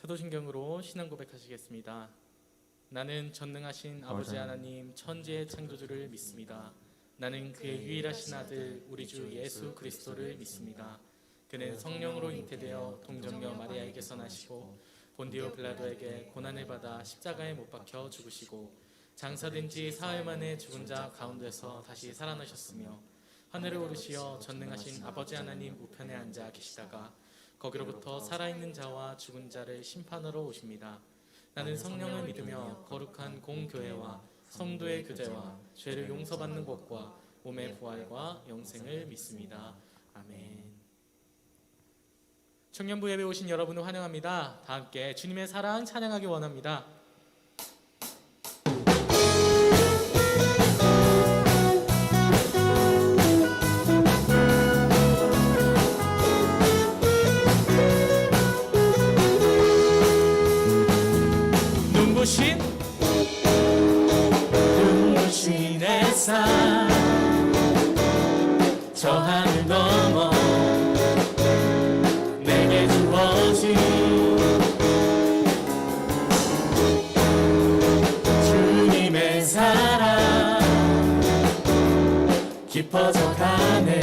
사도신경으로 신앙 고백하시겠습니다. 나는 전능하신 아버지 하나님 천지의 창조주를 믿습니다. 나는 그의 유일하신 아들 우리 주 예수 그리스도를 믿습니다. 그는 성령으로 잉태되어 동정녀 마리아에게서 나시고 본디오 빌라도에게 고난을 받아 십자가에 못 박혀 죽으시고 장사된 지 사흘 만에 죽은 자 가운데서 다시 살아나셨으며 하늘에 오르시어 전능하신 아버지 하나님 우편에 앉아 계시다가 거기로부터 살아있는 자와 죽은 자를 심판하러 오십니다. 나는 성령을 믿으며 거룩한 공교회와 성도의 교제와 죄를 용서받는 것과 몸의 부활과 영생을 믿습니다. 아멘. 청년부 예배 오신 여러분을 환영합니다. 다 함께 주님의 사랑 찬양하기 원합니다. 눈부신 햇살 저 하늘 넘어 내게 주어진 주님의 사랑 깊어져 가네.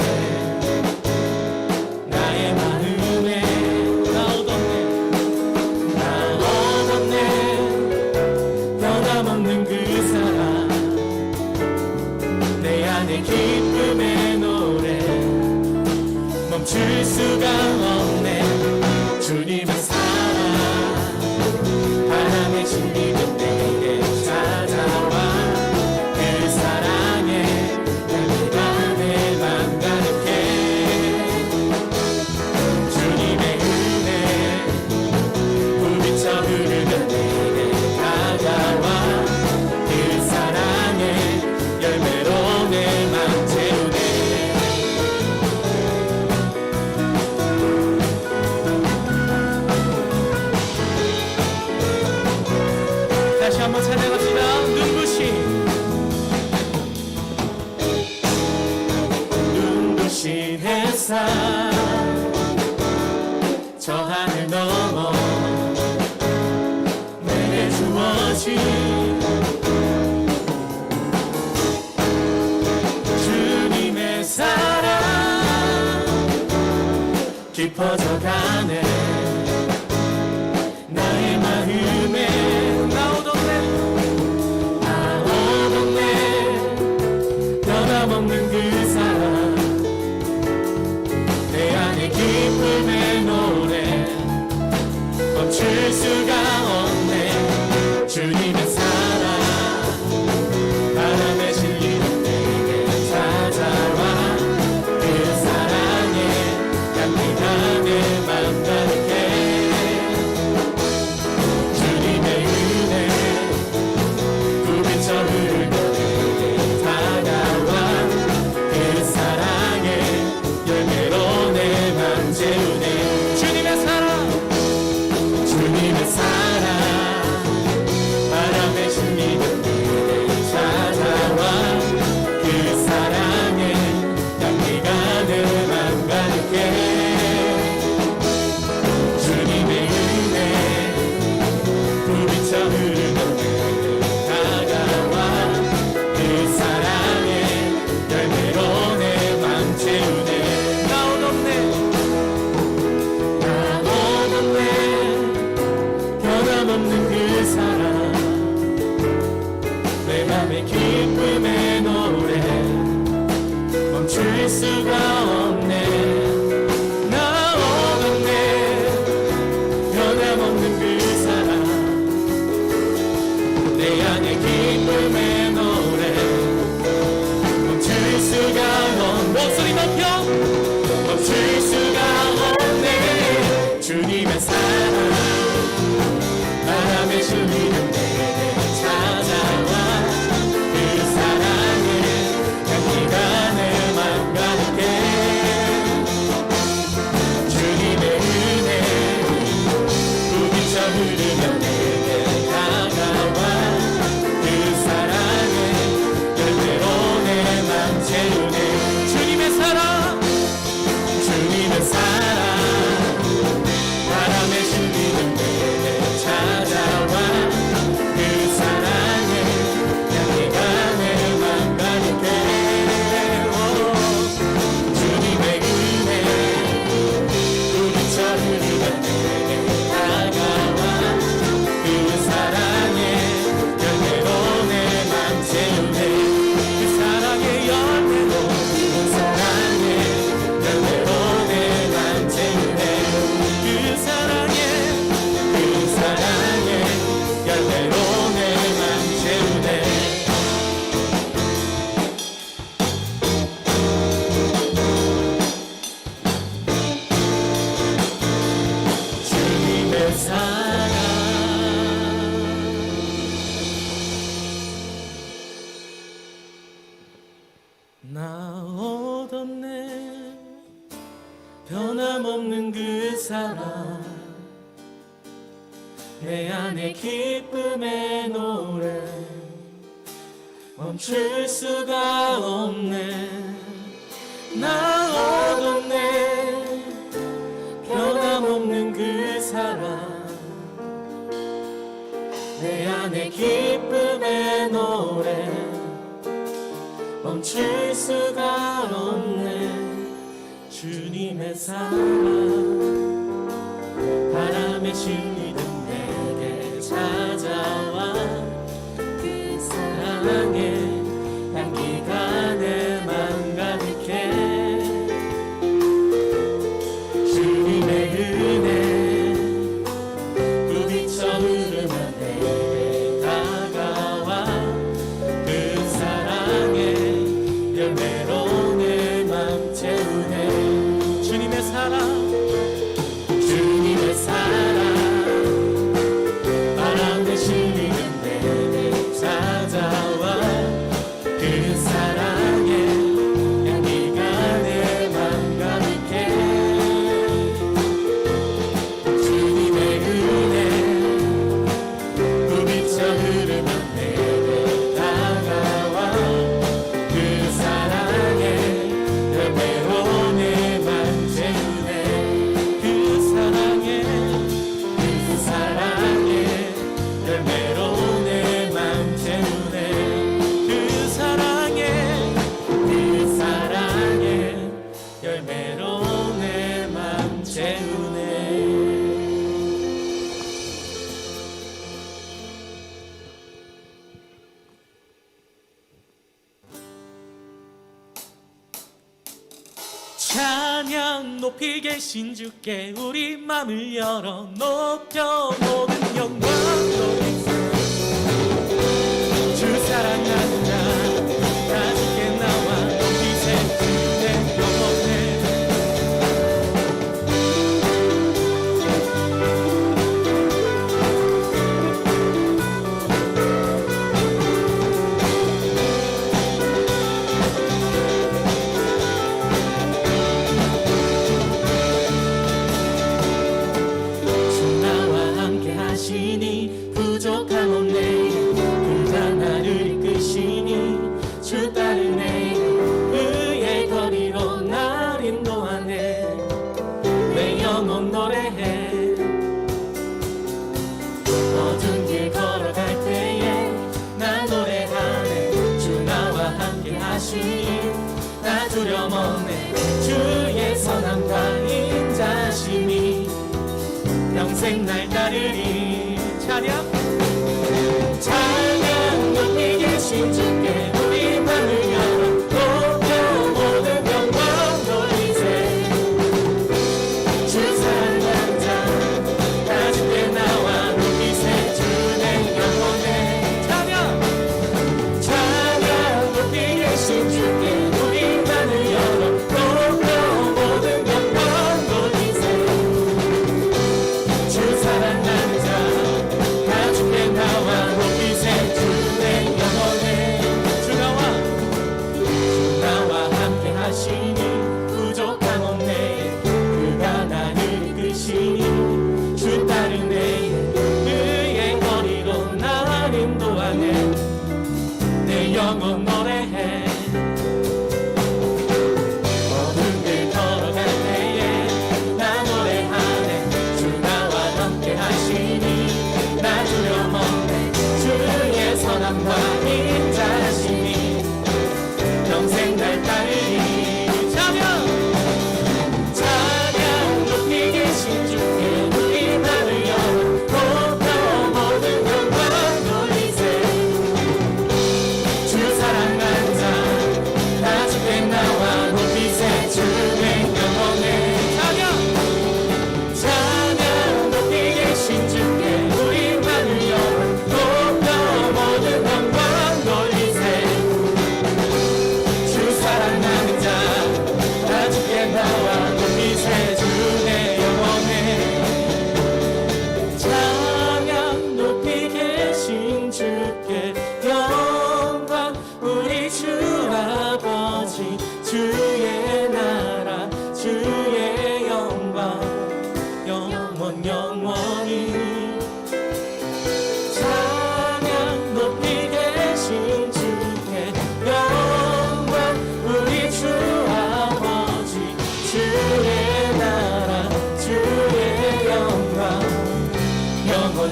나의 마음에 나 얻었네 변함없는 그 사랑 내 안에 기쁨의 노래 멈출 수가 없네. 주님의 사랑 바람에 실리는 내게 찾아와 그 사랑에 내가 내 맘 가득해. 주님의 은혜 불빛쳐 흐르는 내게 다가와 그 사랑에 열매로 내 맘 채우네. 다시 한번 찬양합시다. 눈부신 햇살 저 하늘 넘어 내게 주어진 주님의 사랑 깊어져 가네. 나의 마음에 나 얻었네 변함없는 그 사랑 내 안에 기쁨의 노래 멈출 수가 없네. 주님의 사랑 바람에 실리는 내게 찾아와 그 사랑에 향기가 내 맘 가득해. 주님의 은혜 불빛쳐 흐르는 내게 다가와 그 사랑에 열매로 내 맘 채우네. 주님의 사랑 바람에 실리는 내게 찾아와 그 사랑에 향기가 내 맘 가득해. 주님의 은혜 불빛쳐 흐르는 내게 다가와 그 사랑에 열매로 내 맘 채우네. 나 얻었네 변함없는 그 사랑 내 맘의 기쁨의 노래 멈출 수가 없네. 나 얻었네 변함없는 그 사랑 내 안에 기쁨의 노래 멈출 수가 없네. 목소리 높여 멈출 수가 없네. 주님의 사랑 바람에 실리는 내게 찾아와 그 사랑에 향기가 내 맘 가득해. 주님의 은혜 불빛쳐 흐르는 내게 다가와 그 사랑에 열매로 내 맘 채우네. 주님의 사랑 바람에 실리는 내게 사랑 내 안에 기쁨의 노래 멈출 수가 없네 나 얻었네 변함없는 그 사랑 내 안에 기쁨의 노래 멈출 수가 없네 주님의 사랑 바람에 실리듯 내게 찾아와 그 사랑의 향기가 내 맘 가득해 주님의 은혜 부비쳐 흐르며 내게 다가와 그 사랑의 열매로 내 맘 채우네 주님의 사랑 바람에 실리는 내게 찾아와 그 사랑의 향기가 내 맘 가득해 주님의 은혜 부비쳐 흐르며 내게 다가와 그 사랑의 열매로 내 맘 채우네 그 사랑의 열매로 내 맘 채우네 그 사랑의 열매로 내 맘 채우네 찬양 높이 계신 주께 우리 맘을 열어 높여 모든 영광 돌리세 주 사랑하는 나 가지게 나와 높이세 주의 영혼에 부족함 없네 그가 나를 이끄시니 주 따르네 그의 거리로 날 인도하네 내 영혼 노래해 어두운 길 걸어갈 때에 나 노래하네 주 나와 함께 하시니 나 두려움 없네 주의 선함과 인자심이 평생 날 따르리 찬양 높이 계신 주께 우리 맘을 열어 높여 모든 영광 돌리세 주 사랑하는 자 가진데 나와 높이세 주의 영혼에 찬양 높이 계신 주께 우리 맘을 열어 높여 모든 영광 돌리세 주 사랑하는 자 나와 높이세 주의 영혼에 나와 함께 하시니 부족함 없네 그가 나를 이끄시니 주 따르네 그의 거리로 날 인도하네 내 영혼 노래해 어두운 길 걸어갈 때에 나 노래하네 주 나와 함께 하시니 나 두려움 없네 주의 선함과 인자심이 평생 날 따르니 찬양 높이 계신 주께 우리 맘을 열어 높여 모든 영광 돌리세 주 사랑하는 자 나중에 나와 높이세 주의 영혼에 찬양 높이 계신 주께 우리 맘을 열어 높여 모든 영광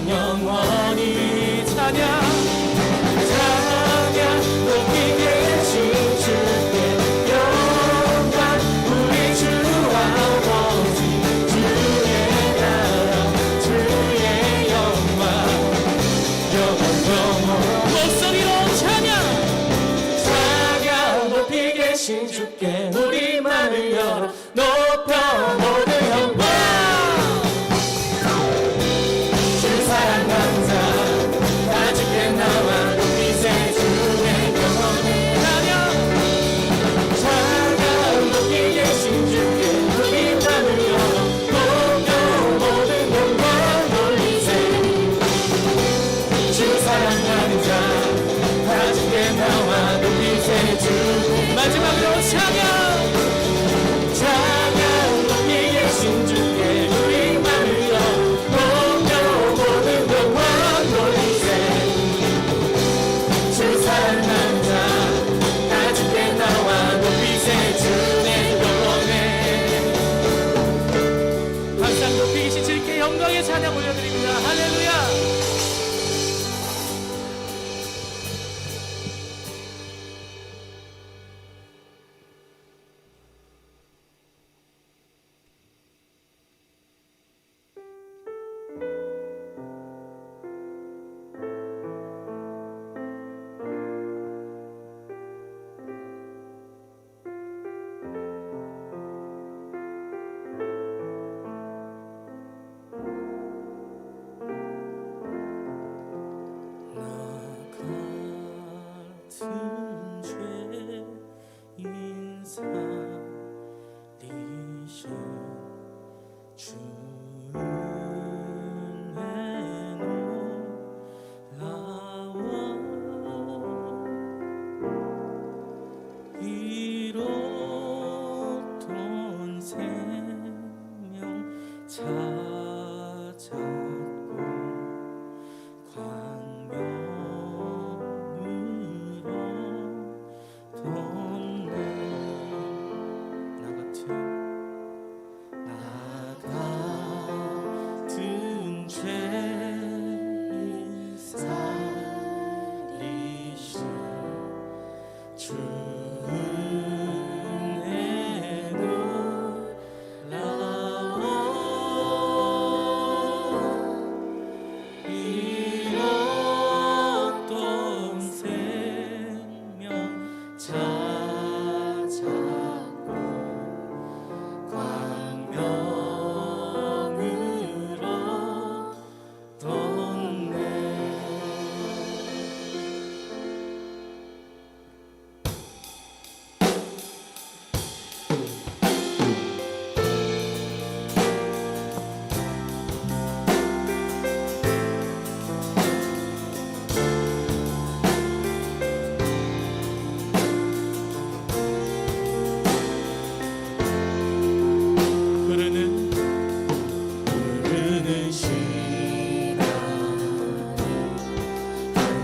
영원히 찬양 높이 계신 주께 영광 우리 주 아버지 주의 나라 주의 영광 영원 목소리로 찬양 높이 계신 주께 우리 맘을 열어 높여 모든 영광 주 사랑 감사 다 주께 나와 높이세 주의 영원의 찬양 높이 계신 주께 우리 맘을 열어 높여 모든 영광 돌리세 주 사랑 감사 다 주께 나와 높이세 주 마지막으로 찬양 높이 계신 주께 우리 맘을 열어 높여 모든 영광 돌리세 주 사랑하는 자 다 주께 나와 높이세 주의 영원에 항상 높이 계신 주께 영광의 찬양 올려드립니다. 할렐루야.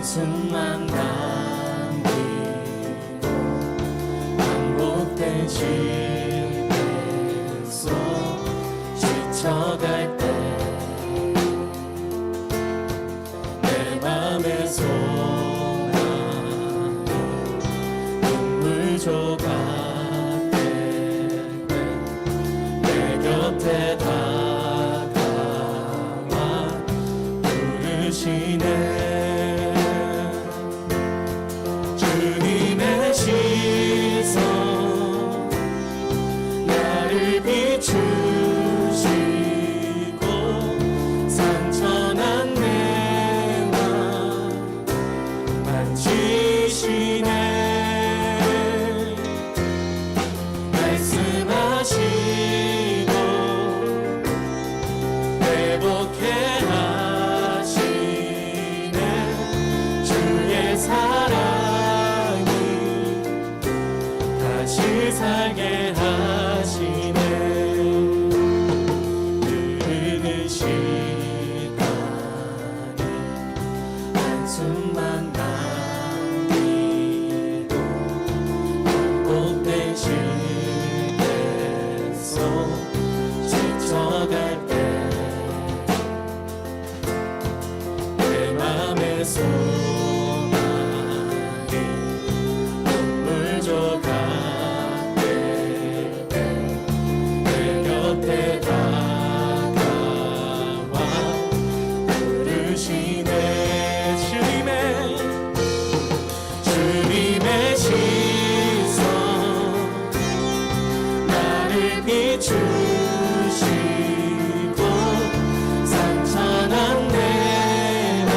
숨만 남기고 반복된 쉴때 속 지쳐갈 때 내 맘의 소망이 눈물 조각 내 곁에 다가와 부르시네. 주님의 시선 나를 비추시고 상처난 내 맘 만지시네. 말씀하시고 회복해 하시네. 주의 사랑이 다시 살게 하시네. 흐르는 시간이 한숨만 남기고 반복된 쉴때 속 지쳐갈 때 소망이 눈물조 같게 내 곁에 다가와 부르시네. 주님의 시선 나를 비추시고 상처난 내 맘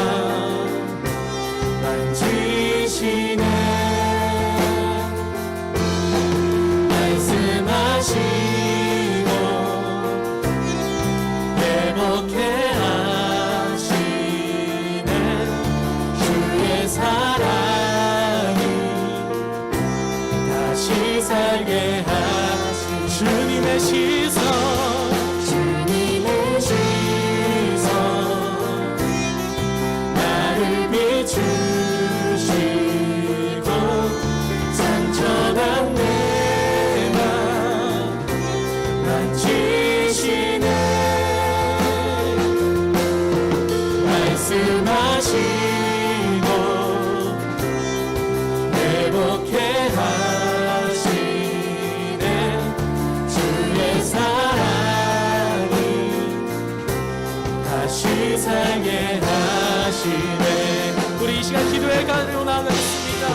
만지시네. 말씀하시고 회복해 하시네. 주의 사랑이 다시 살게 하신 주님의 시선 나를 비추시고 상처난 내 맘 만지시네. 말씀하시고 회복해 하시네. 주의 사랑이 다시 살게 하시네. 우리 이 시간 기도의 간으로 나가겠습니다.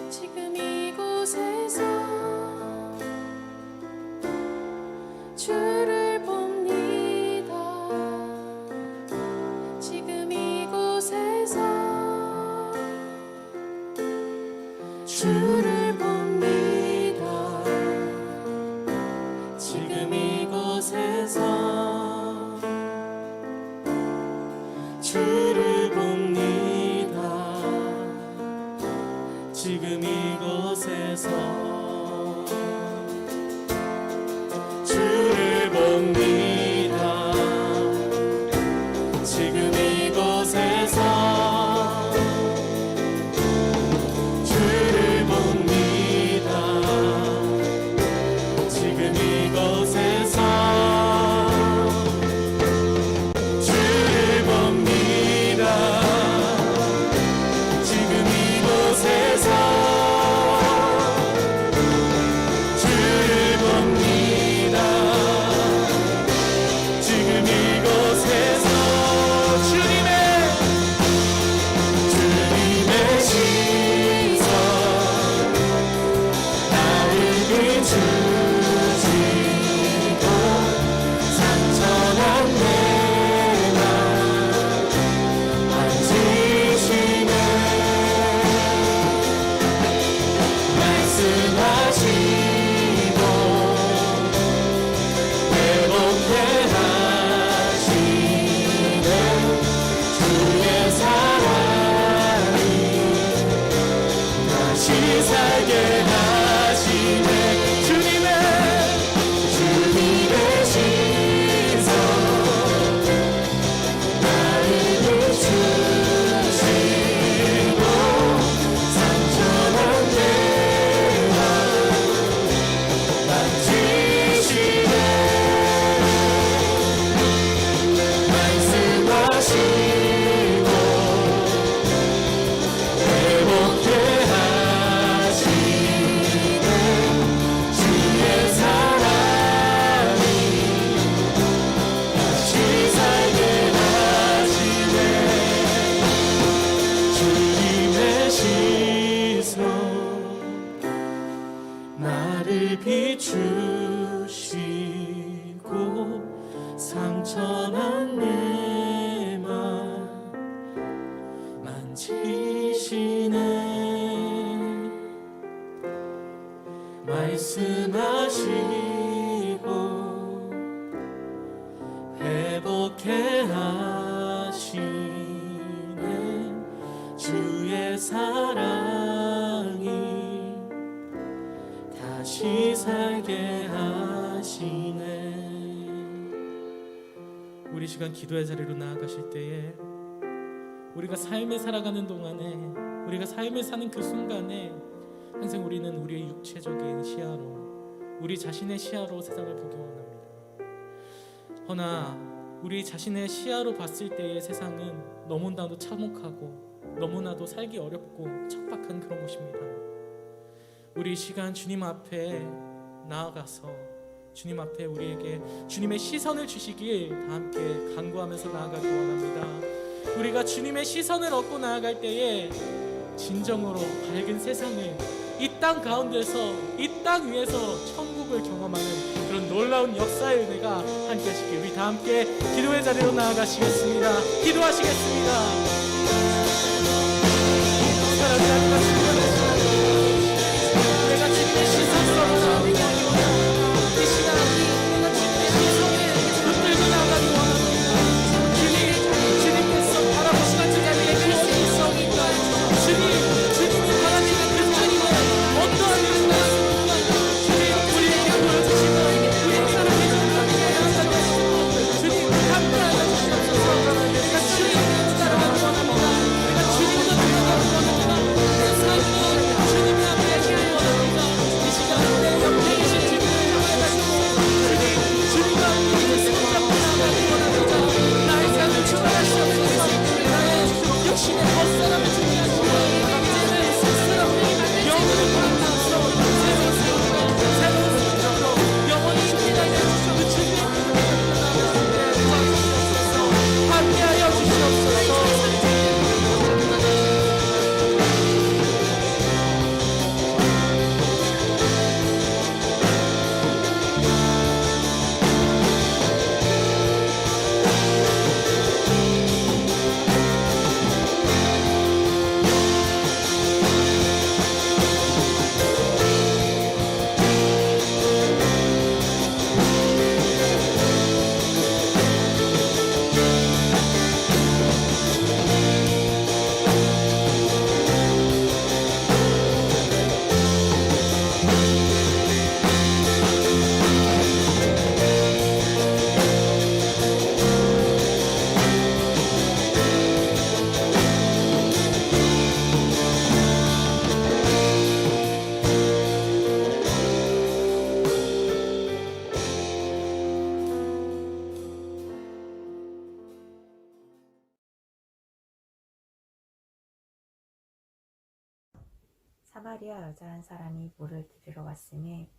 지금 이곳에서 주를 봅니다. 지금 이곳에서 주를 봅니다. 지금 이곳에서 주를 봅니다. 지금 이곳에서 주를 봅니다. 지금 이곳에서 주를 봅니다. 지금 이곳에서 주를 봅니다. 지금 이곳에서 주를 봅니다. 우리 시간 기도의 자리로 나아가실 때에 우리가 삶을 살아가는 동안에 우리가 삶을 사는 그 순간에 항상 우리는 우리의 육체적인 시야로 우리 자신의 시야로 세상을 보기 원합니다. 허나 우리 자신의 시야로 봤을 때의 세상은 너무나도 참혹하고 너무나도 살기 어렵고 척박한 그런 곳입니다. 우리 시간 주님 앞에 나아가서 주님 앞에 우리에게 주님의 시선을 주시길 다 함께 간구하면서 나아가기 원합니다. 우리가 주님의 시선을 얻고 나아갈 때에 진정으로 밝은 세상을 이 땅 가운데서 이 땅 위에서 천국을 경험하는 그런 놀라운 역사의 은혜가 함께 하시길 우리 다 함께 기도의 자리로 나아가시겠습니다. 기도하시겠습니다. 사랑하는 하나님, 내가 주님의 시선으로 이 시간 내가 주님의 시선에 붙들고 나가기 원합니다. 주님께서 바라보시는 그 자리에 갈 수 있습니까? 주님이 바라시는 그 자리에 어떠한 일을 했습니까? 주님 우리에게 보여주시는 우리 사랑의 주님 주님 함께하여 주시옵소서. 내가 주님을 따라가기 원합니다. 내가 주님을 따라가기 원합니다. 내 삶을 주님 앞에 하시기 원합니다. 이 시간 내 옆에 계신 주님을 향해가지고 주님과 함께 손잡고 나가기 원합니다. 나의 삶을 주관하시옵소서. 나의 육신의 헛사람을 주관하시고 이제는 새사람을 영혼을 바라보면서 새로운 생각으로 영원히 주님을 알려주시고 그 주님의 뜻을 나아가게 주시옵소서. 함께하여 주시옵소서. 사마리아 여자 한 사람이 물을 기르러 왔으니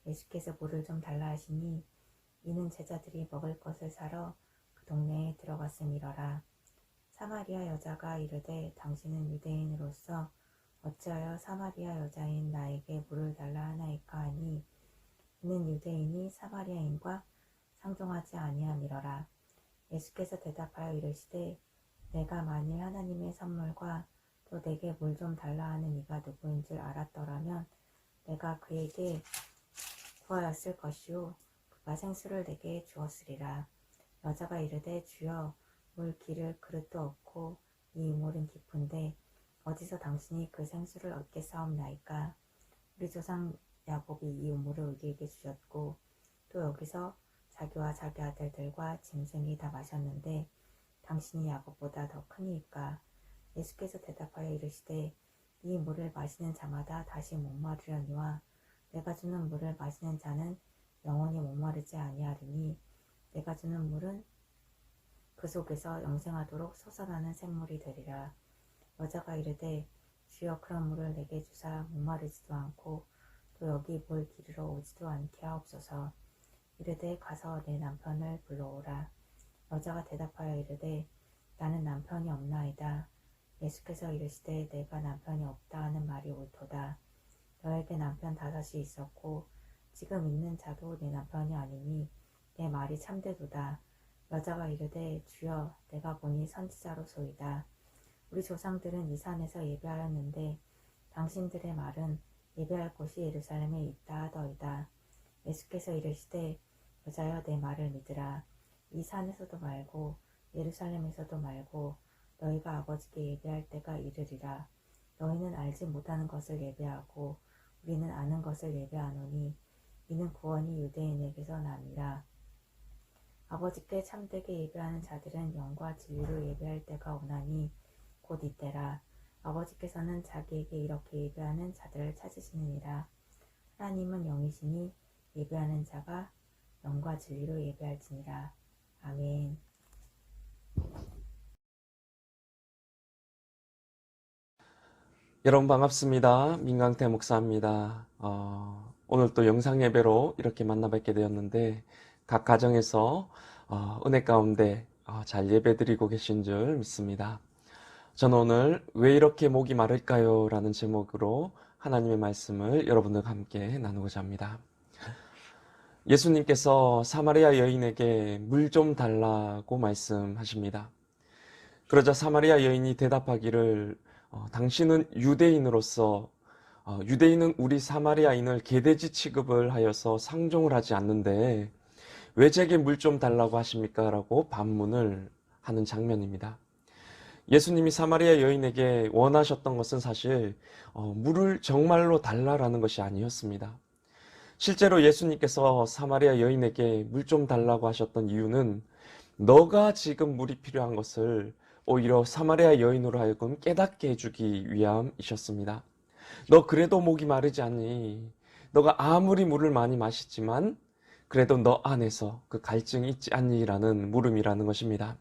예수께서 물을 좀 달라 하시니 이는 제자들이 먹을 것을 사러 그 동네에 들어갔음이러라. 사마리아 여자가 이르되 당신은 유대인으로서 어찌하여 사마리아 여자인 나에게 물을 달라 하나이까 하니 이는 유대인이 사마리아인과 상종하지 아니함이러라. 예수께서 대답하여 이르시되 내가 만일 하나님의 선물과 또 내게 물 좀 달라 하는 이가 누구인 줄 알았더라면 내가 그에게 구하였을 것이요 그가 생수를 내게 주었으리라. 여자가 이르되 주여 물 기를 그릇도 없고 이 우물은 깊은데 어디서 당신이 그 생수를 얻겠사옵나이까. 우리 조상 야곱이 이 우물을 우리에게 주셨고 또 여기서 자기와 자기 아들들과 짐승이 다 마셨는데 당신이 야곱보다 더 크니이까. 예수께서 대답하여 이르시되 이 물을 마시는 자마다 다시 목마르려니와 내가 주는 물을 마시는 자는 영원히 목마르지 아니하리니 내가 주는 물은 그 속에서 영생하도록 솟아나는 샘물이 되리라. 여자가 이르되 주여 그런 물을 내게 주사 목마르지도 않고 또 여기 물 기르러 오지도 않게 하옵소서. 이르되 가서 내 남편을 불러오라. 여자가 대답하여 이르되 나는 남편이 없나이다. 예수께서 이르시되 내가 남편이 없다 하는 말이 옳도다. 너에게 남편 5이 있었고 지금 있는 자도 내 남편이 아니니 내 말이 참되도다. 여자가 이르되 주여 내가 보니 선지자로소이다. 우리 조상들은 이 산에서 예배하였는데 당신들의 말은 예배할 곳이 예루살렘에 있다 하더이다. 예수께서 이르시되 여자여 내 말을 믿으라. 이 산에서도 말고 예루살렘에서도 말고 너희가 아버지께 예배할 때가 이르리라. 너희는 알지 못하는 것을 예배하고 우리는 아는 것을 예배하노니 이는 구원이 유대인에게서 남이라. 아버지께 참되게 예배하는 자들은 영과 진리로 예배할 때가 오나니 곧 이때라. 아버지께서는 자기에게 이렇게 예배하는 자들을 찾으시느니라. 하나님은 영이시니 예배하는 자가 영과 진리로 예배할지니라. 아멘. 여러분 반갑습니다. 민강태 목사입니다. 오늘 또 영상 예배로 이렇게 만나 뵙게 되었는데 각 가정에서 은혜 가운데 잘 예배드리고 계신 줄 믿습니다. 저는 오늘 왜 이렇게 목이 마를까요? 라는 제목으로 하나님의 말씀을 여러분들과 함께 나누고자 합니다. 예수님께서 사마리아 여인에게 물 좀 달라고 말씀하십니다. 그러자 사마리아 여인이 대답하기를 당신은 유대인으로서 유대인은 우리 사마리아인을 개돼지 취급을 하여서 상종을 하지 않는데 왜 제게 물 좀 달라고 하십니까? 라고 반문을 하는 장면입니다. 예수님이 사마리아 여인에게 원하셨던 것은 사실 물을 정말로 달라라는 것이 아니었습니다. 실제로 예수님께서 사마리아 여인에게 물 좀 달라고 하셨던 이유는 너가 지금 물이 필요한 것을 오히려 사마리아 여인으로 하여금 깨닫게 해주기 위함이셨습니다. 너 그래도 목이 마르지 않니? 너가 아무리 물을 많이 마시지만 그래도 너 안에서 그 갈증이 있지 않니? 라는 물음이라는 것입니다.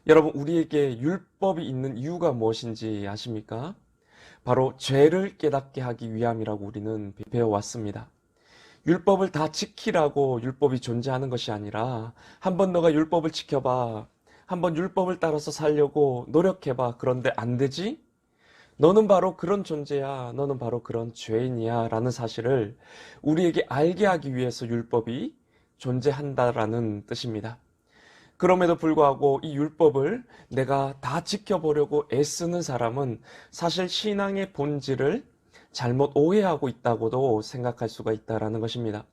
여러분, 우리에게 율법이 있는 이유가 무엇인지 아십니까? 바로 죄를 깨닫게 하기 위함이라고 우리는 배워왔습니다. 율법을 다 지키라고 율법이 존재하는 것이 아니라 한번 너가 율법을 지켜봐. 한번 율법을 따라서 살려고 노력해봐. 그런데 안 되지? 너는 바로 그런 존재야. 너는 바로 그런 죄인이야. 라는 사실을 우리에게 알게 하기 위해서 율법이 존재한다라는 뜻입니다. 그럼에도 불구하고 이 율법을 내가 다 지켜보려고 애쓰는 사람은 사실 신앙의 본질을 잘못 오해하고 있다고도 생각할 수가 있다라는 것입니다.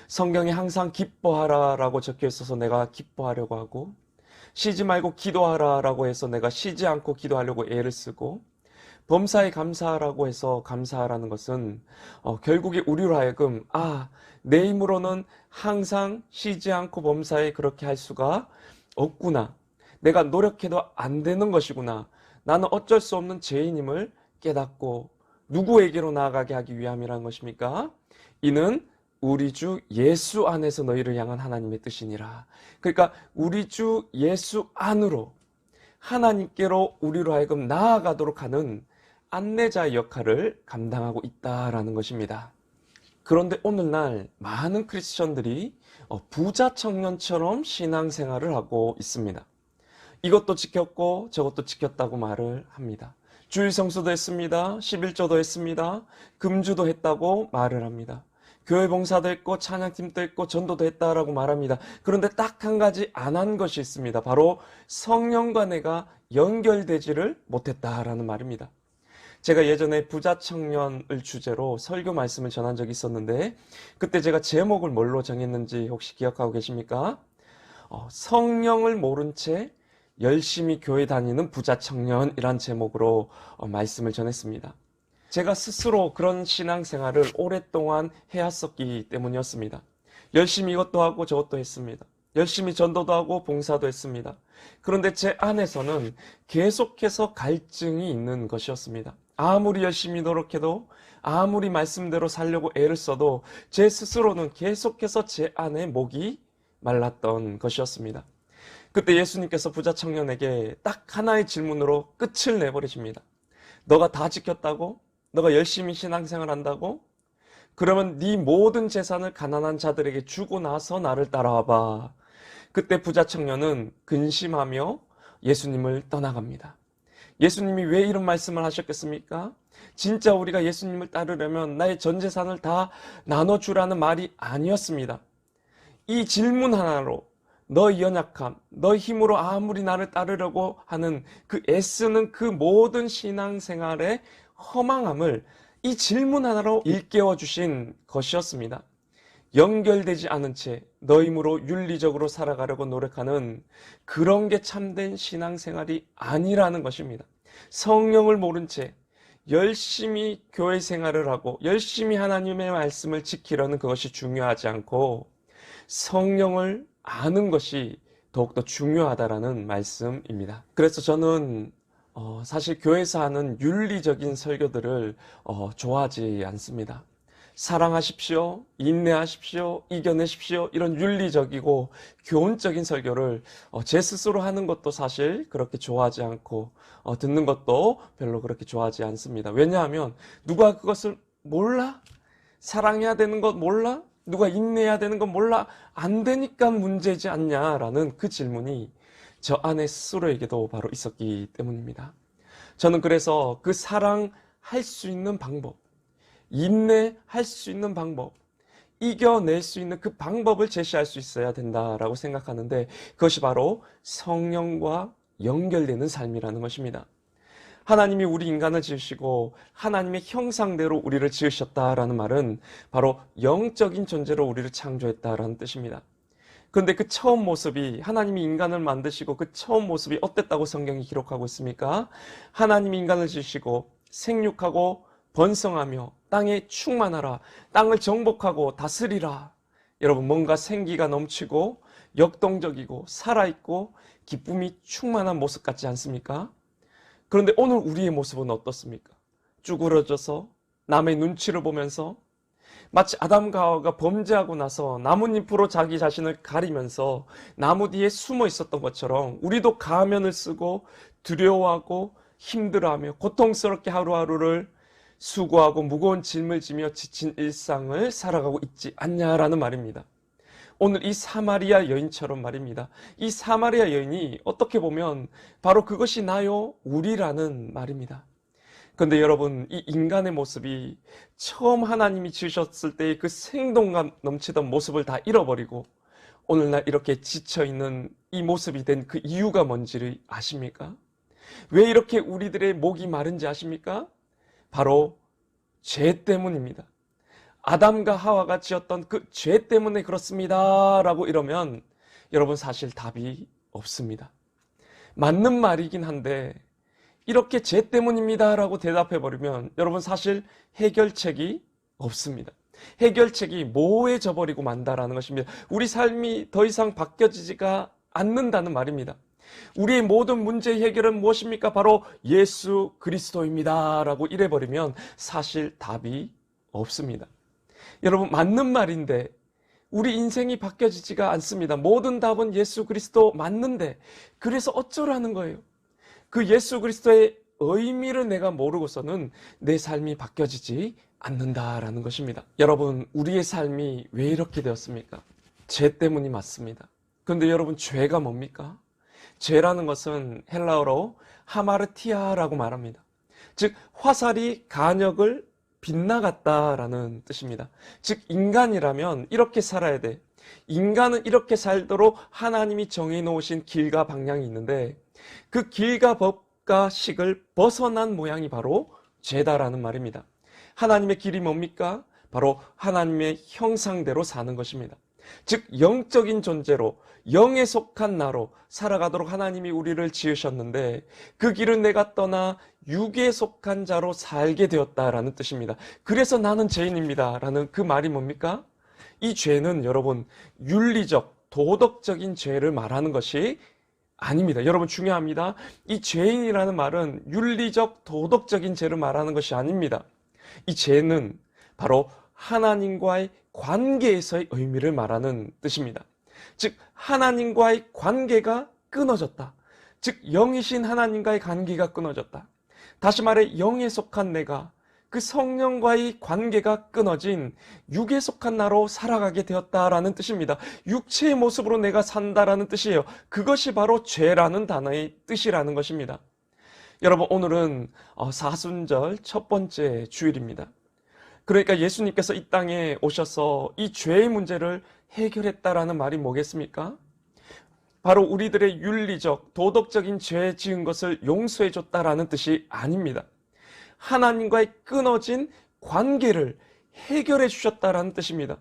성경에 항상 기뻐하라라고 적혀 있어서 내가 기뻐하려고 하고 쉬지 말고 기도하라라고 해서 내가 쉬지 않고 기도하려고 애를 쓰고 범사에 감사하라고 해서 감사하라는 것은 결국에 우리로 하여금 내 힘으로는 항상 쉬지 않고 범사에 그렇게 할 수가 없구나. 내가 노력해도 안 되는 것이구나. 나는 어쩔 수 없는 죄인임을 깨닫고 누구에게로 나아가게 하기 위함이라는 것입니까? 이는 우리 주 예수 안에서 너희를 향한 하나님의 뜻이니라. 그러니까 우리 주 예수 안으로 하나님께로 우리로 하여금 나아가도록 하는 안내자의 역할을 감당하고 있다라는 것입니다. 그런데 오늘날 많은 크리스천들이 부자 청년처럼 신앙생활을 하고 있습니다. 이것도 지켰고 저것도 지켰다고 말을 합니다. 주일 성수도 했습니다. 11조도 했습니다. 금주도 했다고 말을 합니다. 교회 봉사도 했고 찬양팀도 했고 전도도 했다라고 말합니다. 그런데 딱 한 가지 안 한 것이 있습니다. 바로 성령과 내가 연결되지를 못했다라는 말입니다. 제가 예전에 부자 청년을 주제로 설교 말씀을 전한 적이 있었는데 그때 제가 제목을 뭘로 정했는지 혹시 기억하고 계십니까? 성령을 모른 채 열심히 교회 다니는 부자 청년이란 제목으로 말씀을 전했습니다. 제가 스스로 그런 신앙생활을 오랫동안 해왔었기 때문이었습니다. 열심히 이것도 하고 저것도 했습니다. 열심히 전도도 하고 봉사도 했습니다. 그런데 제 안에서는 계속해서 갈증이 있는 것이었습니다. 아무리 열심히 노력해도 아무리 말씀대로 살려고 애를 써도 제 스스로는 계속해서 제 안에 목이 말랐던 것이었습니다. 그때 예수님께서 부자 청년에게 딱 하나의 질문으로 끝을 내버리십니다. 너가 다 지켰다고? 너가 열심히 신앙생활 한다고? 그러면 네 모든 재산을 가난한 자들에게 주고 나서 나를 따라와봐. 그때 부자 청년은 근심하며 예수님을 떠나갑니다. 예수님이 왜 이런 말씀을 하셨겠습니까? 진짜 우리가 예수님을 따르려면 나의 전 재산을 다 나눠주라는 말이 아니었습니다. 이 질문 하나로 너의 연약함, 너의 힘으로 아무리 나를 따르려고 하는 그 애쓰는 그 모든 신앙생활의 허망함을 이 질문 하나로 일깨워 주신 것이었습니다. 연결되지 않은 채 너 힘으로 윤리적으로 살아가려고 노력하는 그런 게 참된 신앙생활이 아니라는 것입니다. 성령을 모른 채 열심히 교회 생활을 하고 열심히 하나님의 말씀을 지키려는 그것이 중요하지 않고 성령을 아는 것이 더욱더 중요하다라는 말씀입니다. 그래서 저는 사실 교회에서 하는 윤리적인 설교들을 좋아하지 않습니다. 사랑하십시오, 인내하십시오, 이겨내십시오, 이런 윤리적이고 교훈적인 설교를 제 스스로 하는 것도 사실 그렇게 좋아하지 않고 듣는 것도 별로 그렇게 좋아하지 않습니다. 왜냐하면 누가 그것을 몰라? 사랑해야 되는 것 몰라? 누가 인내해야 되는 건 몰라? 안 되니까 문제지 않냐라는 그 질문이 저 안에 스스로에게도 바로 있었기 때문입니다. 저는 그래서 그 사랑할 수 있는 방법, 인내할 수 있는 방법, 이겨낼 수 있는 그 방법을 제시할 수 있어야 된다라고 생각하는데 그것이 바로 성령과 연결되는 삶이라는 것입니다. 하나님이 우리 인간을 지으시고 하나님의 형상대로 우리를 지으셨다라는 말은 바로 영적인 존재로 우리를 창조했다라는 뜻입니다. 그런데 그 처음 모습이 하나님이 인간을 만드시고 그 처음 모습이 어땠다고 성경이 기록하고 있습니까? 하나님이 인간을 지으시고 생육하고 번성하며 땅에 충만하라, 땅을 정복하고 다스리라. 여러분, 뭔가 생기가 넘치고 역동적이고 살아있고 기쁨이 충만한 모습 같지 않습니까? 그런데 오늘 우리의 모습은 어떻습니까? 쭈그러져서 남의 눈치를 보면서 마치 아담과 하와가 범죄하고 나서 나뭇잎으로 자기 자신을 가리면서 나무 뒤에 숨어 있었던 것처럼 우리도 가면을 쓰고 두려워하고 힘들어하며 고통스럽게 하루하루를 수고하고 무거운 짐을 지며 지친 일상을 살아가고 있지 않냐라는 말입니다. 오늘 이 사마리아 여인처럼 말입니다. 이 사마리아 여인이 어떻게 보면 바로 그것이 나요, 우리라는 말입니다. 그런데 여러분, 이 인간의 모습이 처음 하나님이 지으셨을 때의 그 생동감 넘치던 모습을 다 잃어버리고 오늘날 이렇게 지쳐있는 이 모습이 된 그 이유가 뭔지를 아십니까? 왜 이렇게 우리들의 목이 마른지 아십니까? 바로 죄 때문입니다. 아담과 하와가 지었던 그 죄 때문에 그렇습니다 라고 이러면 여러분 사실 답이 없습니다. 맞는 말이긴 한데 이렇게 죄 때문입니다 라고 대답해버리면 여러분 사실 해결책이 없습니다. 해결책이 모호해져 버리고 만다라는 것입니다. 우리 삶이 더 이상 바뀌어지지가 않는다는 말입니다. 우리의 모든 문제의 해결은 무엇입니까? 바로 예수 그리스도입니다 라고 이래버리면 사실 답이 없습니다. 여러분, 맞는 말인데 우리 인생이 바뀌어지지가 않습니다. 모든 답은 예수 그리스도 맞는데 그래서 어쩌라는 거예요? 그 예수 그리스도의 의미를 내가 모르고서는 내 삶이 바뀌어지지 않는다라는 것입니다. 여러분, 우리의 삶이 왜 이렇게 되었습니까? 죄 때문이 맞습니다. 그런데 여러분, 죄가 뭡니까? 죄라는 것은 헬라어로 하마르티아라고 말합니다. 즉 화살이 간역을 빗나갔다라는 뜻입니다. 즉 인간이라면 이렇게 살아야 돼. 인간은 이렇게 살도록 하나님이 정해놓으신 길과 방향이 있는데 그 길과 법과 식을 벗어난 모양이 바로 죄다라는 말입니다. 하나님의 길이 뭡니까? 바로 하나님의 형상대로 사는 것입니다. 즉 영적인 존재로 영에 속한 나로 살아가도록 하나님이 우리를 지으셨는데 그 길은 내가 떠나 육에 속한 자로 살게 되었다라는 뜻입니다. 그래서 나는 죄인입니다 라는 그 말이 뭡니까? 이 죄는 여러분 윤리적 도덕적인 죄를 말하는 것이 아닙니다. 여러분 중요합니다. 이 죄인이라는 말은 윤리적 도덕적인 죄를 말하는 것이 아닙니다. 이 죄는 바로 하나님과의 관계에서의 의미를 말하는 뜻입니다. 즉 하나님과의 관계가 끊어졌다. 즉 영이신 하나님과의 관계가 끊어졌다. 다시 말해 영에 속한 내가 그 성령과의 관계가 끊어진 육에 속한 나로 살아가게 되었다라는 뜻입니다. 육체의 모습으로 내가 산다라는 뜻이에요. 그것이 바로 죄라는 단어의 뜻이라는 것입니다. 여러분 오늘은 사순절 첫 번째 주일입니다. 그러니까 예수님께서 이 땅에 오셔서 이 죄의 문제를 해결했다라는 말이 뭐겠습니까? 바로 우리들의 윤리적, 도덕적인 죄 지은 것을 용서해 줬다라는 뜻이 아닙니다. 하나님과의 끊어진 관계를 해결해 주셨다라는 뜻입니다.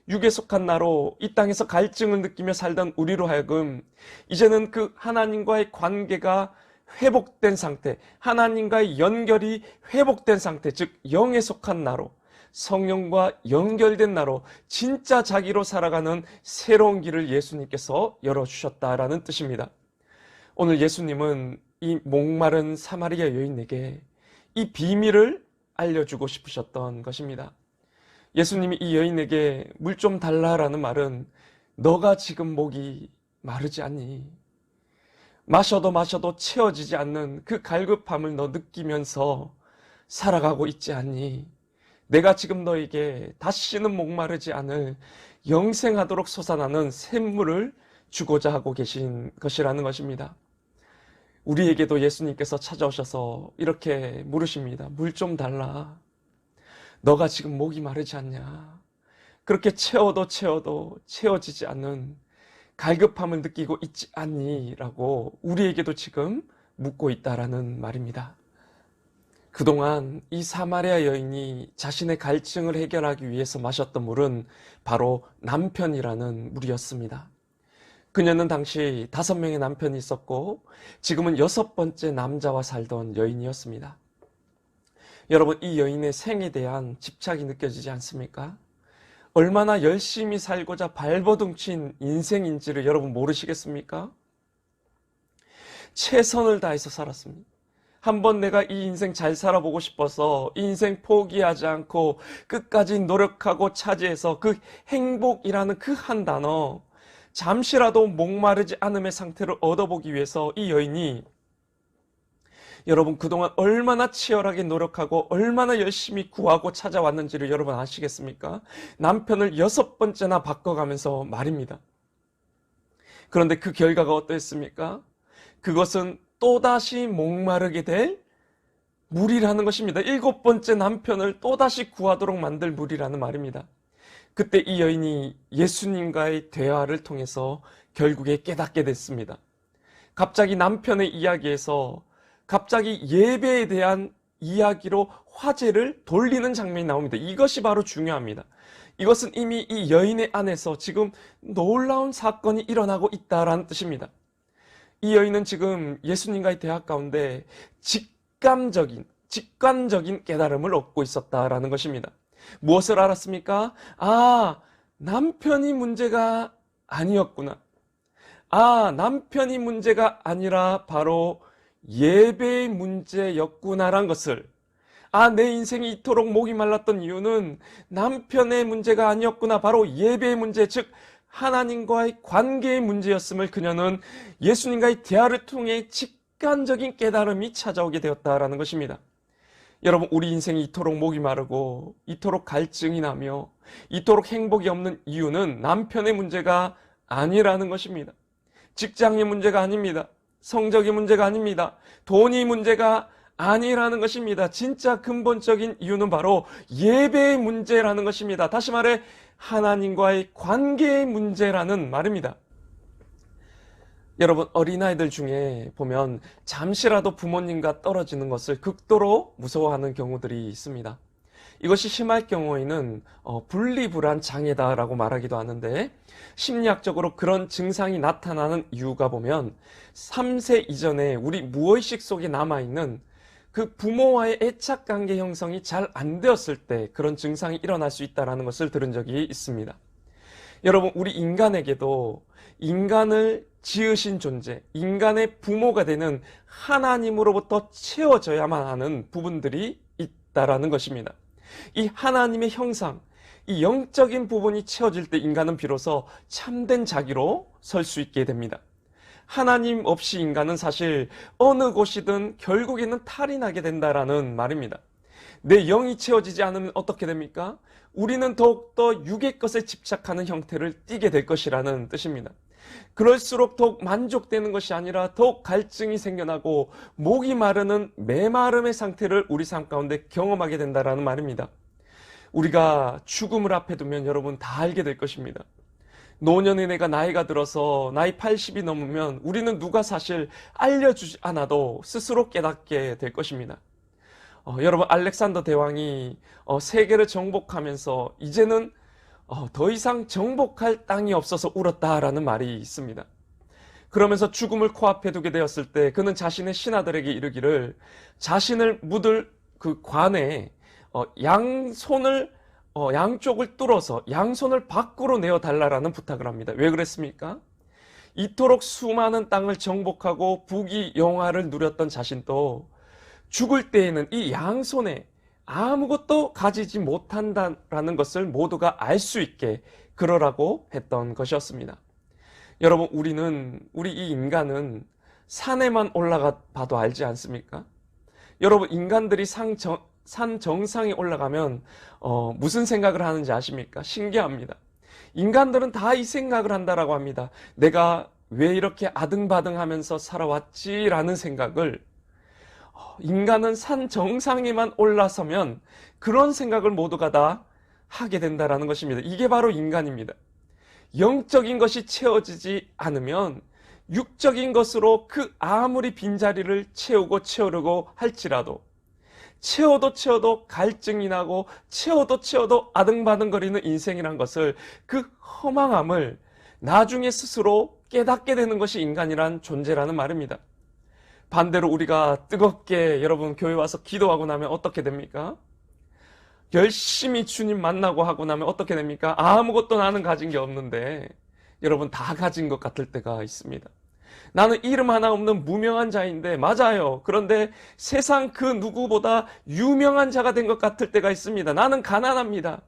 육에 속한 나로 이 땅에서 갈증을 느끼며 살던 우리로 하여금 이제는 그 하나님과의 관계가 회복된 상태, 하나님과의 연결이 회복된 상태, 즉 영에 속한 나로 성령과 연결된 나로 진짜 자기로 살아가는 새로운 길을 예수님께서 열어주셨다라는 뜻입니다. 오늘 예수님은 이 목마른 사마리아 여인에게 이 비밀을 알려주고 싶으셨던 것입니다. 예수님이 이 여인에게 물 좀 달라라는 말은 너가 지금 목이 마르지 않니? 마셔도 채워지지 않는 그 갈급함을 너 느끼면서 살아가고 있지 않니? 내가 지금 너에게 다시는 목마르지 않을 영생하도록 솟아나는 샘물을 주고자 하고 계신 것이라는 것입니다. 우리에게도 예수님께서 찾아오셔서 이렇게 물으십니다. 물 좀 달라. 너가 지금 목이 마르지 않냐? 그렇게 채워도 채워지지 않는 갈급함을 느끼고 있지 않니? 라고 우리에게도 지금 묻고 있다라는 말입니다. 그동안 이 사마리아 여인이 자신의 갈증을 해결하기 위해서 마셨던 물은 바로 남편이라는 물이었습니다. 그녀는 당시 5명의 남편이 있었고 지금은 6번째 남자와 살던 여인이었습니다. 여러분, 이 여인의 생에 대한 집착이 느껴지지 않습니까? 얼마나 열심히 살고자 발버둥친 인생인지를 여러분 모르시겠습니까? 최선을 다해서 살았습니다. 한번 내가 이 인생 잘 살아보고 싶어서 이 인생 포기하지 않고 끝까지 노력하고 차지해서 그 행복이라는 그 한 단어, 잠시라도 목마르지 않음의 상태를 얻어보기 위해서 이 여인이 여러분 그동안 얼마나 치열하게 노력하고 얼마나 열심히 구하고 찾아왔는지를 여러분 아시겠습니까? 남편을 6번째나 바꿔가면서 말입니다. 그런데 그 결과가 어떠했습니까? 그것은 또다시 목마르게 될 물이라는 것입니다. 7번째 남편을 또다시 구하도록 만들 물이라는 말입니다. 그때 이 여인이 예수님과의 대화를 통해서 결국에 깨닫게 됐습니다. 갑자기 남편의 이야기에서 갑자기 예배에 대한 이야기로 화제를 돌리는 장면이 나옵니다. 이것이 바로 중요합니다. 이것은 이미 이 여인의 안에서 지금 놀라운 사건이 일어나고 있다라는 뜻입니다. 이 여인은 지금 예수님과의 대화 가운데 직관적인 깨달음을 얻고 있었다라는 것입니다. 무엇을 알았습니까? 남편이 문제가 아니었구나. 남편이 문제가 아니라 바로 예배의 문제였구나란 것을, 내 인생이 이토록 목이 말랐던 이유는 남편의 문제가 아니었구나, 바로 예배의 문제, 즉 하나님과의 관계의 문제였음을 그녀는 예수님과의 대화를 통해 직관적인 깨달음이 찾아오게 되었다라는 것입니다. 여러분, 우리 인생이 이토록 목이 마르고 이토록 갈증이 나며 이토록 행복이 없는 이유는 남편의 문제가 아니라는 것입니다. 직장의 문제가 아닙니다. 성적의 문제가 아닙니다. 돈이 문제가 아니라는 것입니다. 진짜 근본적인 이유는 바로 예배의 문제라는 것입니다. 다시 말해 하나님과의 관계의 문제라는 말입니다. 여러분, 어린아이들 중에 보면 잠시라도 부모님과 떨어지는 것을 극도로 무서워하는 경우들이 있습니다. 이것이 심할 경우에는 분리불안 장애다라고 말하기도 하는데, 심리학적으로 그런 증상이 나타나는 이유가 보면 3세 이전에 우리 무의식 속에 남아있는 그 부모와의 애착관계 형성이 잘 안 되었을 때 그런 증상이 일어날 수 있다는 것을 들은 적이 있습니다. 여러분, 우리 인간에게도 인간을 지으신 존재, 인간의 부모가 되는 하나님으로부터 채워져야만 하는 부분들이 있다라는 것입니다. 이 하나님의 형상, 이 영적인 부분이 채워질 때 인간은 비로소 참된 자기로 설 수 있게 됩니다. 하나님 없이 인간은 사실 어느 곳이든 결국에는 탈이 나게 된다라는 말입니다. 내 영이 채워지지 않으면 어떻게 됩니까? 우리는 더욱더 육의 것에 집착하는 형태를 띠게 될 것이라는 뜻입니다. 그럴수록 더욱 만족되는 것이 아니라 더욱 갈증이 생겨나고 목이 마르는 메마름의 상태를 우리 삶 가운데 경험하게 된다라는 말입니다. 우리가 죽음을 앞에 두면 여러분 다 알게 될 것입니다. 노년의 내가 나이가 들어서 나이 80이 넘으면 우리는 누가 사실 알려주지 않아도 스스로 깨닫게 될 것입니다. 여러분, 알렉산더 대왕이 세계를 정복하면서 이제는 더 이상 정복할 땅이 없어서 울었다라는 말이 있습니다. 그러면서 죽음을 코앞에 두게 되었을 때 그는 자신의 신하들에게 이르기를 자신을 묻을 그 관에 양손을 양쪽을 뚫어서 양손을 밖으로 내어 달라라는 부탁을 합니다. 왜 그랬습니까? 이토록 수많은 땅을 정복하고 부귀영화를 누렸던 자신도 죽을 때에는 이 양손에 아무것도 가지지 못한다라는 것을 모두가 알 수 있게 그러라고 했던 것이었습니다. 여러분, 우리 이 인간은 산에만 올라가 봐도 알지 않습니까? 여러분, 인간들이 산 정상에 올라가면 무슨 생각을 하는지 아십니까? 신기합니다. 인간들은 다 이 생각을 한다라고 합니다. 내가 왜 이렇게 아등바등하면서 살아왔지라는 생각을 인간은 산 정상에만 올라서면 그런 생각을 모두가 다 하게 된다라는 것입니다. 이게 바로 인간입니다. 영적인 것이 채워지지 않으면 육적인 것으로 그 아무리 빈자리를 채우려고 할지라도 채워도 갈증이 나고 채워도 아등바등거리는 인생이란 것을, 그 허망함을 나중에 스스로 깨닫게 되는 것이 인간이란 존재라는 말입니다. 반대로 우리가 뜨겁게 여러분 교회 와서 기도하고 나면 어떻게 됩니까? 열심히 주님 만나고 하고 나면 어떻게 됩니까? 아무것도 나는 가진 게 없는데 여러분 다 가진 것 같을 때가 있습니다. 나는 이름 하나 없는 무명한 자인데, 맞아요. 그런데 세상 그 누구보다 유명한 자가 된 것 같을 때가 있습니다. 나는 가난합니다.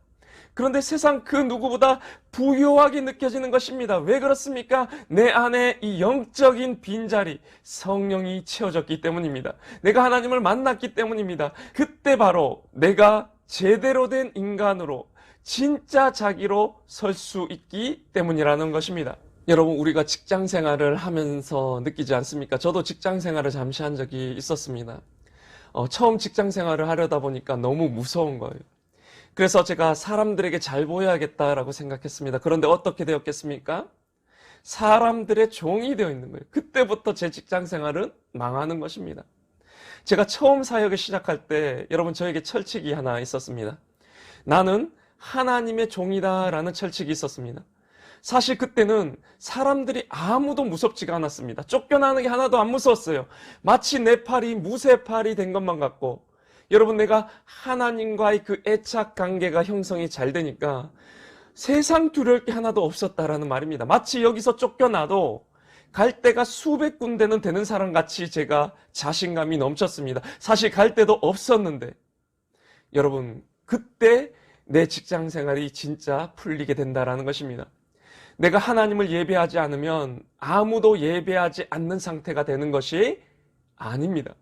그런데 세상 그 누구보다 부유하게 느껴지는 것입니다. 왜 그렇습니까? 내 안에 이 영적인 빈자리, 성령이 채워졌기 때문입니다. 내가 하나님을 만났기 때문입니다. 그때 바로 내가 제대로 된 인간으로, 진짜 자기로 설 수 있기 때문이라는 것입니다. 여러분, 우리가 직장 생활을 하면서 느끼지 않습니까? 저도 직장 생활을 잠시 한 적이 있었습니다. 처음 직장 생활을 하려다 보니까 너무 무서운 거예요. 그래서 제가 사람들에게 잘 보여야겠다라고 생각했습니다. 그런데 어떻게 되었겠습니까? 사람들의 종이 되어 있는 거예요. 그때부터 제 직장 생활은 망하는 것입니다. 제가 처음 사역을 시작할 때 여러분, 저에게 철칙이 하나 있었습니다. 나는 하나님의 종이다라는 철칙이 있었습니다. 사실 그때는 사람들이 아무도 무섭지가 않았습니다. 쫓겨나는 게 하나도 안 무서웠어요. 마치 내 팔이 무쇠팔이 된 것만 같고, 여러분, 내가 하나님과의 그 애착 관계가 형성이 잘 되니까 세상 두려울 게 하나도 없었다라는 말입니다. 마치 여기서 쫓겨나도 갈 데가 수백 군데는 되는 사람 같이 제가 자신감이 넘쳤습니다. 사실 갈 데도 없었는데, 여러분, 그때 내 직장 생활이 진짜 풀리게 된다라는 것입니다. 내가 하나님을 예배하지 않으면 아무도 예배하지 않는 상태가 되는 것이 아닙니다.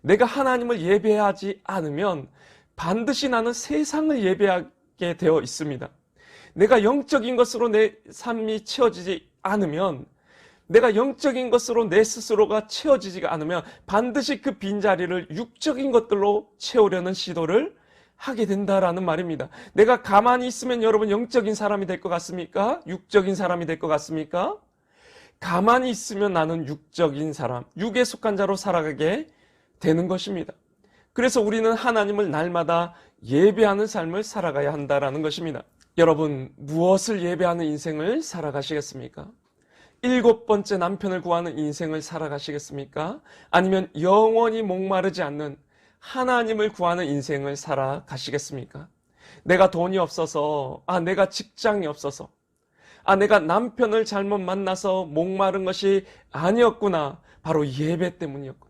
내가 하나님을 예배하지 않으면 반드시 나는 세상을 예배하게 되어 있습니다. 내가 영적인 것으로 내 삶이 채워지지 않으면, 내가 영적인 것으로 내 스스로가 채워지지가 않으면 반드시 그 빈자리를 육적인 것들로 채우려는 시도를 하게 된다라는 말입니다. 내가 가만히 있으면 여러분 영적인 사람이 될 것 같습니까? 육적인 사람이 될 것 같습니까? 가만히 있으면 나는 육적인 사람, 육에 속한 자로 살아가게 되는 것입니다. 그래서 우리는 하나님을 날마다 예배하는 삶을 살아가야 한다라는 것입니다. 여러분, 무엇을 예배하는 인생을 살아가시겠습니까? 7번째 남편을 구하는 인생을 살아가시겠습니까? 아니면 영원히 목마르지 않는 하나님을 구하는 인생을 살아가시겠습니까? 내가 돈이 없어서, 내가 직장이 없어서, 내가 남편을 잘못 만나서 목마른 것이 아니었구나. 바로 예배 때문이었구나.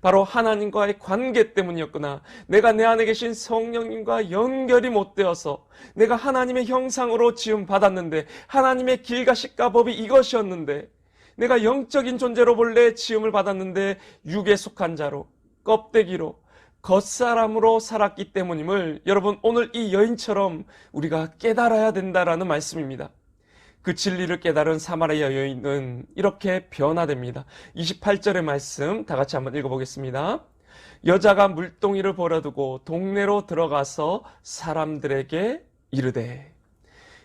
바로 하나님과의 관계 때문이었구나. 내가 내 안에 계신 성령님과 연결이 못 되어서, 내가 하나님의 형상으로 지음 받았는데, 하나님의 길과 식과 법이 이것이었는데, 내가 영적인 존재로 본래 지음을 받았는데 육에 속한 자로, 껍데기로, 겉사람으로 살았기 때문임을 여러분, 오늘 이 여인처럼 우리가 깨달아야 된다라는 말씀입니다. 그 진리를 깨달은 사마리아 여인은 이렇게 변화됩니다. 28절의 말씀 다 같이 한번 읽어보겠습니다. 여자가 물동이를 버려두고 동네로 들어가서 사람들에게 이르되,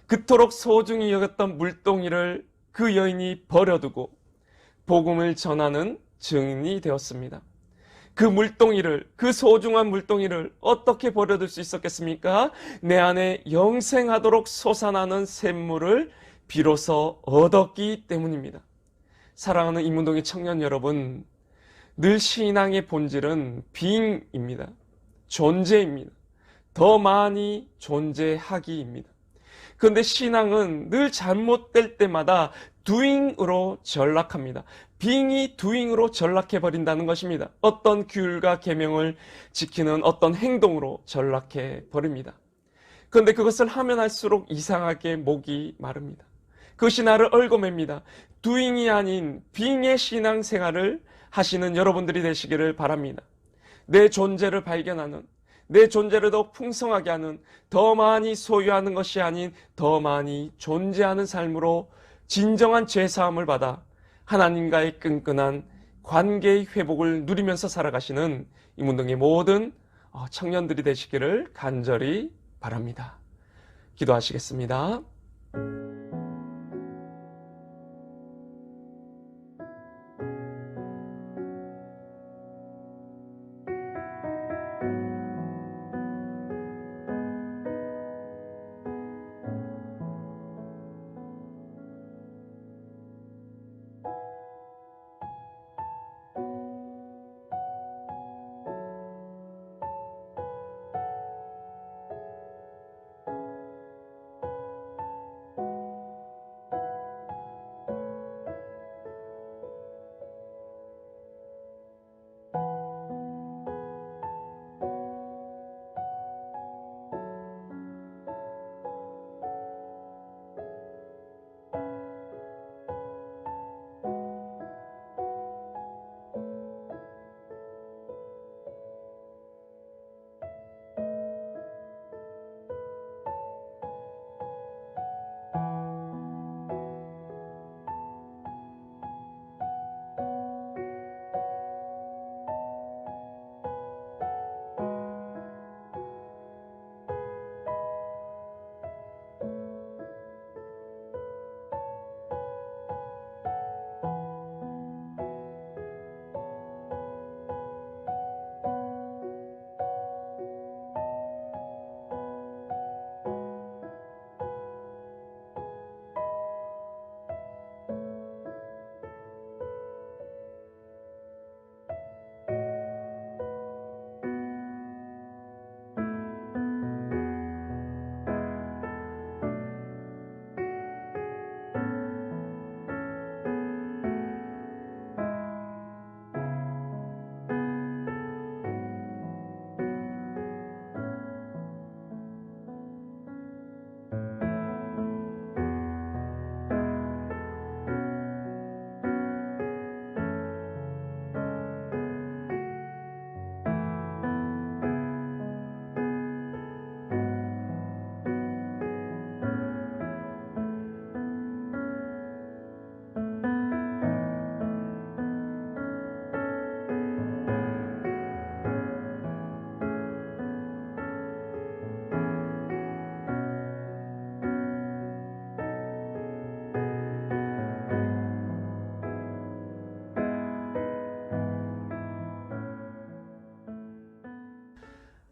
그토록 소중히 여겼던 물동이를 그 여인이 버려두고 복음을 전하는 증인이 되었습니다. 그 물동이를, 그 소중한 물동이를 어떻게 버려둘 수 있었겠습니까? 내 안에 영생하도록 솟아나는 샘물을 비로소 얻었기 때문입니다. 사랑하는 인문동의 청년 여러분, 늘 신앙의 본질은 being입니다. 존재입니다. 더 많이 존재하기입니다. 그런데 신앙은 늘 잘못될 때마다 doing으로 전락합니다. being이 doing으로 전락해버린다는 것입니다. 어떤 규율과 계명을 지키는 어떤 행동으로 전락해버립니다. 그런데 그것을 하면 할수록 이상하게 목이 마릅니다. 그것이 나를 얽어맵니다. doing이 아닌 being의 신앙생활을 하시는 여러분들이 되시기를 바랍니다. 내 존재를 발견하는, 내 존재를 더 풍성하게 하는, 더 많이 소유하는 것이 아닌 더 많이 존재하는 삶으로 진정한 죄사함을 받아 하나님과의 끈끈한 관계의 회복을 누리면서 살아가시는 이문동의 모든 청년들이 되시기를 간절히 바랍니다. 기도하시겠습니다.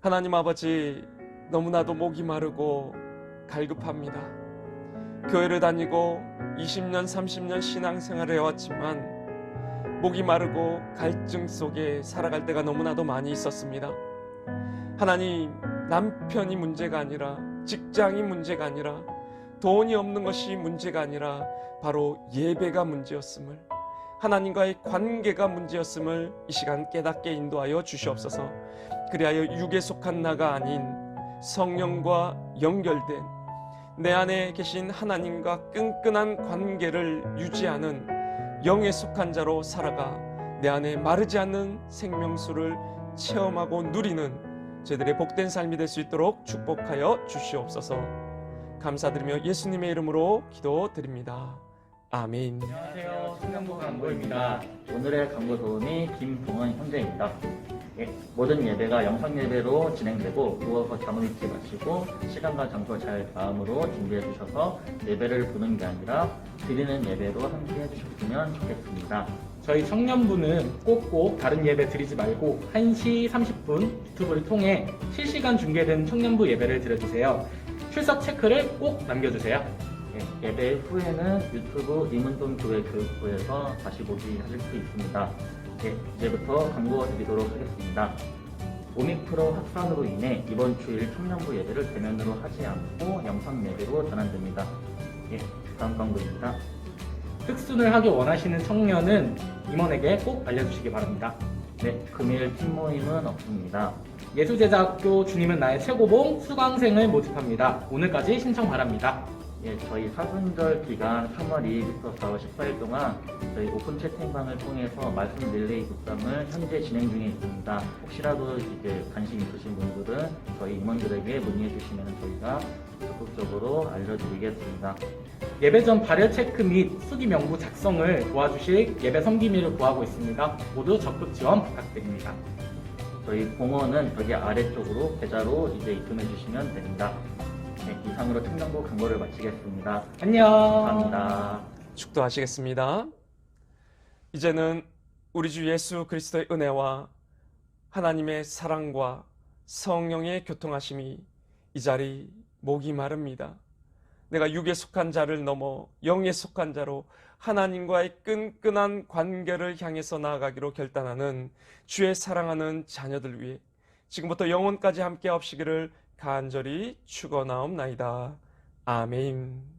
하나님 아버지, 너무나도 목이 마르고 갈급합니다. 교회를 다니고 20년, 30년 신앙생활을 해왔지만 목이 마르고 갈증 속에 살아갈 때가 너무나도 많이 있었습니다. 하나님, 남편이 문제가 아니라, 직장이 문제가 아니라, 돈이 없는 것이 문제가 아니라 바로 예배가 문제였음을, 하나님과의 관계가 문제였음을 이 시간 깨닫게 인도하여 주시옵소서. 그리하여 육에 속한 나가 아닌 성령과 연결된 내 안에 계신 하나님과 끈끈한 관계를 유지하는 영에 속한 자로 살아가 내 안에 마르지 않는 생명수를 체험하고 누리는 저희들의 복된 삶이 될 수 있도록 축복하여 주시옵소서. 감사드리며 예수님의 이름으로 기도드립니다. 아멘. 안녕하세요. 청년부 강보입니다. 오늘의 강구 도우미 김동원 형제입니다. 모든 예배가 영상 예배로 진행되고 누워서 잠을 잊지 마시고 시간과 장소 잘 마음으로 준비해 주셔서 예배를 보는 게 아니라 드리는 예배로 함께 해주셨으면 좋겠습니다. 저희 청년부는 꼭꼭 다른 예배 드리지 말고 1시 30분 유튜브를 통해 실시간 중계된 청년부 예배를 드려주세요. 출석 체크를 꼭 남겨주세요. 예배 후에는 유튜브 이문동 교회 교육부에서 다시 보기 하실 수 있습니다. 이제부터 광고 드리도록 하겠습니다. 오미크론 확산으로 인해 이번 주일 청년부 예배를 대면으로 하지 않고 영상 예배로 전환됩니다. 예, 다음 광고입니다. 특순을 하기 원하시는 청년은 임원에게 꼭 알려주시기 바랍니다. 네, 금일 팀 모임은 없습니다. 예수제자학교 주님은 나의 최고봉 수강생을 모집합니다. 오늘까지 신청 바랍니다. 예, 저희 사순절 기간 3월 2일부터 4월 14일 동안 저희 오픈 채팅방을 통해서 말씀 릴레이 묵상을 현재 진행 중에 있습니다. 혹시라도 이제 관심 있으신 분들은 저희 임원들에게 문의해 주시면 저희가 적극적으로 알려드리겠습니다. 예배 전 발열 체크 및 수기 명부 작성을 도와주실 예배 섬김이를 구하고 있습니다. 모두 적극 지원 부탁드립니다. 저희 봉헌은 여기 아래쪽으로 계좌로 이제 입금해 주시면 됩니다. 네, 이상으로 청년부 광고를 마치겠습니다. 안녕. 감사합니다. 축도하시겠습니다. 이제는 우리 주 예수 그리스도의 은혜와 하나님의 사랑과 성령의 교통하심이 이 자리 목이 마릅니다. 내가 육에 속한 자를 넘어 영에 속한 자로 하나님과의 끈끈한 관계를 향해서 나아가기로 결단하는 주의 사랑하는 자녀들 위해 지금부터 영원까지 함께 하시기를 간절히 축원하옵나이다. 아멘.